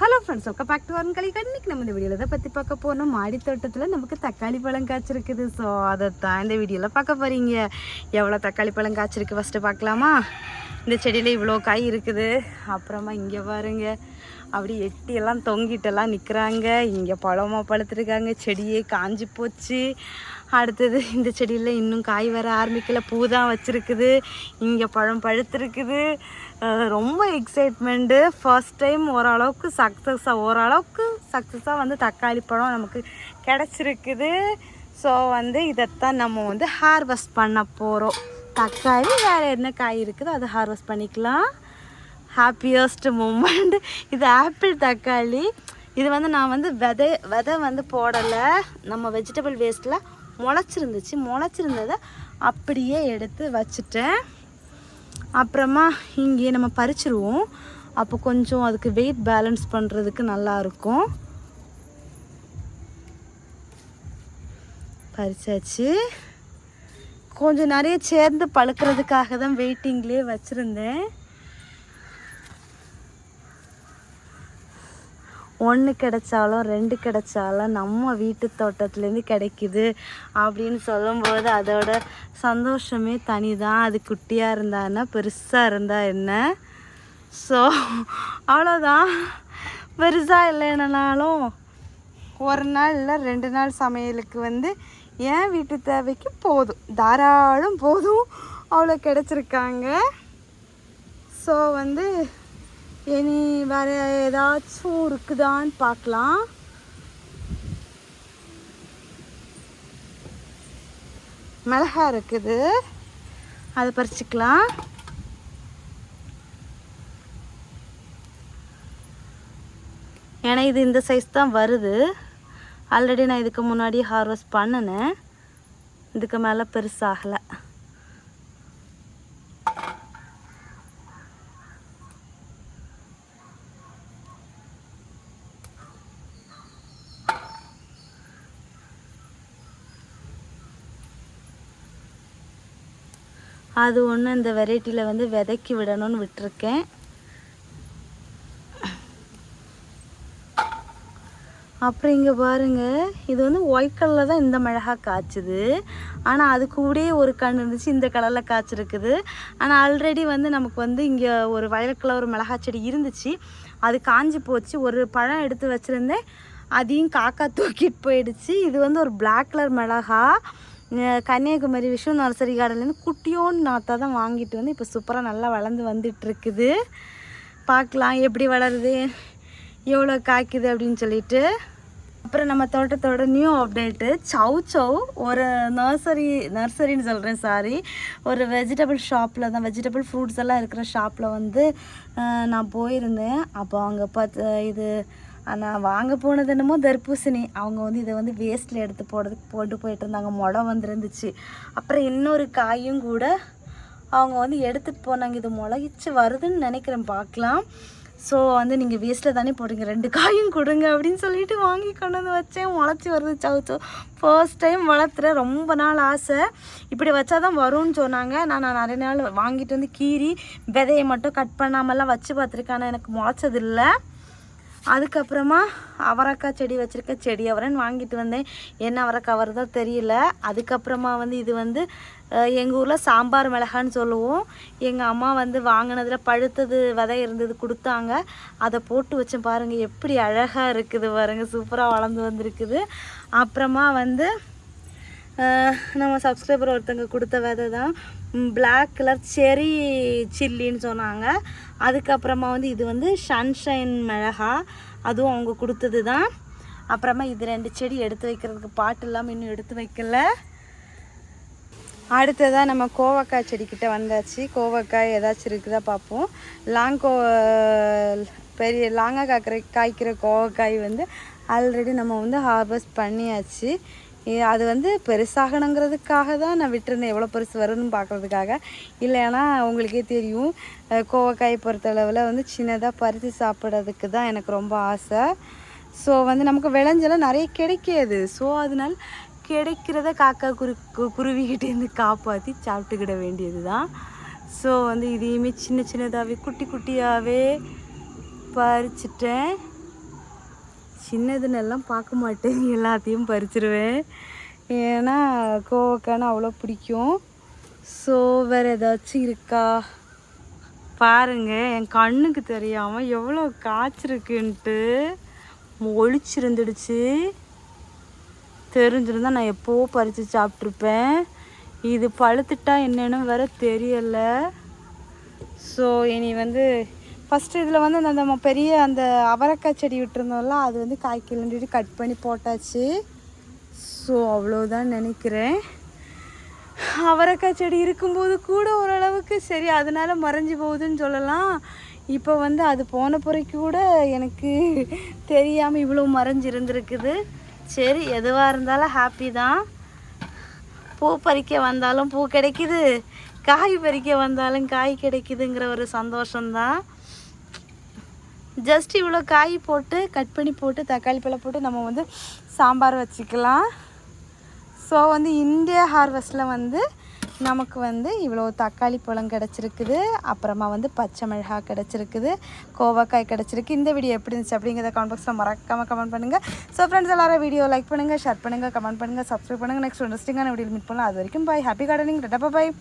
Hello friends, welcome back to வரன் கலிக்கா. இன்றைக்கி நம்ம இந்த வீடியோவில் தான் பற்றி பார்க்க போனோம். மாடி தோட்டத்தில் நமக்கு தக்காளி பழம் காய்ச்சிருக்குது. ஸோ அதை தான் இந்த வீடியோவில் பார்க்க போகிறீங்க. எவ்வளோ தக்காளி பழம் காய்ச்சிருக்கு ஃபஸ்ட்டு பார்க்கலாமா? இந்த செடியில் இவ்வளோ காய் இருக்குது. அப்புறமா இங்கே பாருங்க, அப்படி எட்டியெல்லாம் தொங்கிட்டெல்லாம் நிற்கிறாங்க. இங்கே பழமாக பழுத்துருக்காங்க. செடியே காஞ்சி போச்சு. அடுத்தது இந்த செடியில் இன்னும் காய் வர ஆரம்பிக்கல, பூ தான் வச்சுருக்குது. இங்கே பழம் பழுத்துருக்குது. ரொம்ப எக்ஸைட்மெண்ட்டு. ஃபர்ஸ்ட் டைம் ஓரளவுக்கு சக்ஸஸாக வந்து தக்காளி பழம் நமக்கு கிடச்சிருக்குது. ஸோ வந்து இதைத்தான் நம்ம வந்து ஹார்வெஸ்ட் பண்ண போகிறோம். தக்காளி வேறு என்ன காய் இருக்குதோ அதை ஹார்வெஸ்ட் பண்ணிக்கலாம். Happiest moment. இது ஆப்பிள் தக்காளி. இது வந்து நான் வந்து விதை வந்து போடலை. நம்ம வெஜிடபிள் வேஸ்ட்டில் முளைச்சிருந்ததை அப்படியே எடுத்து வச்சுட்டேன். அப்புறமா இங்கே நம்ம பறிச்சிருவோம். அப்போ கொஞ்சம் அதுக்கு வெயிட் பேலன்ஸ் பண்ணுறதுக்கு நல்லாயிருக்கும். பறிச்சாச்சு. கொஞ்சம் நிறைய சேர்ந்து பழுக்கிறதுக்காக தான் வெயிட்டிங்லேயே வச்சுருந்தேன். 1 கிடைச்சாலும் 2 கிடைச்சாலும் நம்ம வீட்டு தோட்டத்துலேருந்து கிடைக்குது அப்படின்னு சொல்லும்போது அதோட சந்தோஷமே தனி தான். அது குட்டியாக இருந்தா என்ன, பெருசாக இருந்தால் என்ன. ஸோ அவ்வளோதான். பெருசாக இல்லைனாலும் 1 நாள் இல்லை 2 நாள் சமையலுக்கு வந்து என் வீட்டு தேவைக்கு போதும், தாராளம் போதும். அவ்வளோ கிடச்சிருக்காங்க. ஸோ வந்து இனி வேறு ஏதாச்சும் இருக்குதான்னு பார்க்கலாம். மிளகா இருக்குது, அதை பறிச்சுக்கலாம். ஏன்னா இது இந்த சைஸ் தான் வருது. ஆல்ரெடி நான் இதுக்கு முன்னாடி ஹார்வெஸ்ட் பண்ணினேன். இதுக்கு மேலே பெருசாகலை. அது ஒன்று இந்த வெரைட்டியில் வந்து விதைக்கி விடணும்னு விட்டுருக்கேன். அப்புறம் இங்கே பாருங்கள், இது வந்து ஒயிட் கலரில் தான் இந்த மிளகா காய்ச்சுது. ஆனால் அது கூடயே ஒரு கண் இருந்துச்சு, இந்த கலரில் காய்ச்சிருக்குது. ஆனால் ஆல்ரெடி வந்து நமக்கு வந்து இங்கே ஒரு வயலட் கலர் ஒரு மிளகா செடி இருந்துச்சு. அது காஞ்சி போச்சு. ஒரு பழம் எடுத்து வச்சுருந்தேன், அதையும் காக்கா தூக்கிட்டு போயிடுச்சு. இது வந்து ஒரு பிளாக் கலர் மிளகா. கன்னியாகுமரி விஷ்ணு நர்சரி கார்டன்லேருந்து குட்டியோன்னு நாத்தா தான் வாங்கிட்டு வந்து இப்போ சூப்பராக நல்லா வளர்ந்து வந்துட்டுருக்குது. பார்க்கலாம் எப்படி வளருது, எவ்வளோ காய்க்குது அப்படின்னு சொல்லிட்டு. அப்புறம் நம்ம தோட்டத்தோட நியூ அப்டேட்டு, சவ் ஒரு நர்சரின்னு சொல்கிறேன், ஒரு வெஜிடபிள் ஷாப்பில் தான், வெஜிடபிள் ஃப்ரூட்ஸ் எல்லாம் இருக்கிற ஷாப்பில் வந்து நான் போயிருந்தேன். அப்போ அங்கே இது நான் வாங்க போனது என்னமோ தர்பூசணி. அவங்க வந்து இதை வந்து வேஸ்ட்டில் எடுத்து போட்டு போயிட்டு இருந்தாங்க. முளை வந்துருந்துச்சு. அப்புறம் இன்னொரு காயும் கூட அவங்க வந்து எடுத்துகிட்டு போனாங்க. இது முளைச்சி வருதுன்னு நினைக்கிறேன், பார்க்கலாம். ஸோ வந்து நீங்கள் வேஸ்ட்டில் தானே போடுறீங்க, 2 காயும் கொடுங்க அப்படின்னு சொல்லிட்டு வாங்கி கொண்டு வந்து வச்சேன். முளைச்சி வருது சவ். First time வளர்த்துறேன். ரொம்ப நாள் ஆசை, இப்படி வச்சா தான் வரும்னு சொன்னாங்க. நான் நிறைய நாள் வாங்கிட்டு வந்து கீறி விதையை மட்டும் கட் பண்ணாமலாம் வச்சு பார்த்துருக்கேன். ஆனால் எனக்கு முளைச்சதில்லை. அதுக்கப்புறமா அவரைக்காய் செடி வச்சுருக்க, செடி அவரைன்னு வாங்கிட்டு வந்தேன். என்ன அவரைக்காய் வருதோ தெரியல. அதுக்கப்புறமா வந்து இது வந்து எங்கள் ஊரில் சாம்பார் மிளகான்னு சொல்லுவோம். எங்கள் அம்மா வந்து வாங்கினதில் பழுத்தது விதை இருந்தது கொடுத்தாங்க. அதை போட்டு வச்சேன். பாருங்கள் எப்படி அழகாக இருக்குது பாருங்கள், சூப்பராக வளர்ந்து வந்திருக்குது. அப்புறமா வந்து நம்ம சப்ஸ்கிரைபர் ஒருத்தங்க கொடுத்த விதை தான், பிளாக் கலர் செரி சில்லின்னு சொன்னாங்க. அதுக்கப்புறமா வந்து இது வந்து சன்ஷைன் மிளகா, அதுவும் அவங்க கொடுத்தது தான். அப்புறமா இது 2 செடி எடுத்து வைக்கிறதுக்கு பாட்டு இல்லாமல் இன்னும் எடுத்து வைக்கல. அடுத்ததாக நம்ம கோவக்காய் செடிக்கிட்ட வந்தாச்சு. கோவக்காய் ஏதாச்சும் இருக்குதா பார்ப்போம். பெரிய லாங்காக காய்க்கிற கோவக்காய் வந்து ஆல்ரெடி நம்ம வந்து ஹார்வெஸ்ட் பண்ணியாச்சு. அது வந்து பெருசாகணுங்கிறதுக்காக தான் நான் விட்டுருந்தேன், எவ்வளோ பெருசு வரும்னு பார்க்குறதுக்காக. இல்லைன்னா உங்களுக்கே தெரியும், கோவக்காய் பொறுத்தளவில் வந்து சின்னதாக பறித்து சாப்பிட்றதுக்கு தான் எனக்கு ரொம்ப ஆசை. ஸோ வந்து நமக்கு விளைஞ்செல்லாம் நிறைய கிடைக்காது. ஸோ அதனால் கிடைக்கிறத காக்கா குருவிக்கிட்டேருந்து காப்பாற்றி சாப்பிட்டுக்கிட வேண்டியது தான். ஸோ வந்து இதையுமே சின்னதாகவே குட்டியாகவே பறிச்சிட்டேன். சின்னதுன்னு எல்லாம் பார்க்க மாட்டேன், எல்லாத்தையும் பறிச்சிருவேன். ஏன்னா கோவக்கான்னு அவ்வளோ பிடிக்கும். ஸோ வேறு ஏதாச்சும் இருக்கா பாருங்க. என் கண்ணுக்கு தெரியாமல் எவ்வளோ காய்ச்சிருக்குன்ட்டு ஒளிச்சிருந்துடுச்சு. தெரிஞ்சிருந்தால் நான் எப்போவோ பறித்து சாப்பிட்ருப்பேன். இது பழுத்துட்டா என்னன்னு வேற தெரியலை. ஸோ இனி வந்து ஃபஸ்ட்டு இதில் வந்து அந்த பெரிய அந்த அவரைக்காய் செடி விட்டுருந்தோம்ல, அது வந்து காய்க்கலன்ட்டு கட் பண்ணி போட்டாச்சு. ஸோ அவ்வளோதான் நினைக்கிறேன். அவரைக்காய் செடி இருக்கும்போது கூட ஓரளவுக்கு சரி அதனால மறைஞ்சி போகுதுன்னு சொல்லலாம். இப்போ வந்து அது போன பிறகு கூட எனக்கு தெரியாமல் இவ்வளோ மறைஞ்சி இருந்திருக்குது. சரி எதுவாக இருந்தாலும் ஹாப்பி தான். பூ பறிக்க வந்தாலும் பூ கிடைக்குது, காய் பறிக்க வந்தாலும் காய் கிடைக்குதுங்கிற ஒரு சந்தோஷம்தான். ஜஸ்ட் இவ்வளோ காய் போட்டு கட் பண்ணி போட்டு தக்காளி பழம் போட்டு நம்ம வந்து சாம்பார் வச்சுக்கலாம். ஸோ வந்து இந்தியா ஹார்வெஸ்ட்டில் வந்து நமக்கு வந்து இவ்வளோ தக்காளி பழம் கிடச்சிருக்குது, அப்புறமா வந்து பச்சை மிளகாய் கிடச்சிருக்குது, கோவக்காய் கிடச்சிருக்கு. இந்த வீடியோ எப்படி இருந்துச்சு அப்படிங்கிறத கமெண்ட் பாக்ஸில் மறக்காமல் கமெண்ட் பண்ணுங்கள். ஸோ ஃப்ரெண்ட்ஸ் எல்லாரும் வீடியோ லைக் பண்ணுங்கள், ஷேர் பண்ணுங்கள், கமெண்ட் பண்ணுங்கள், சப்ஸ்கிரைப் பண்ணுங்கள். நெக்ஸ்ட் இன்ட்ரெஸ்டிங்கான வீடியோ மீட் பண்ணலாம். அது வரைக்கும் பாய். Happy gardening. டாடா பாய்.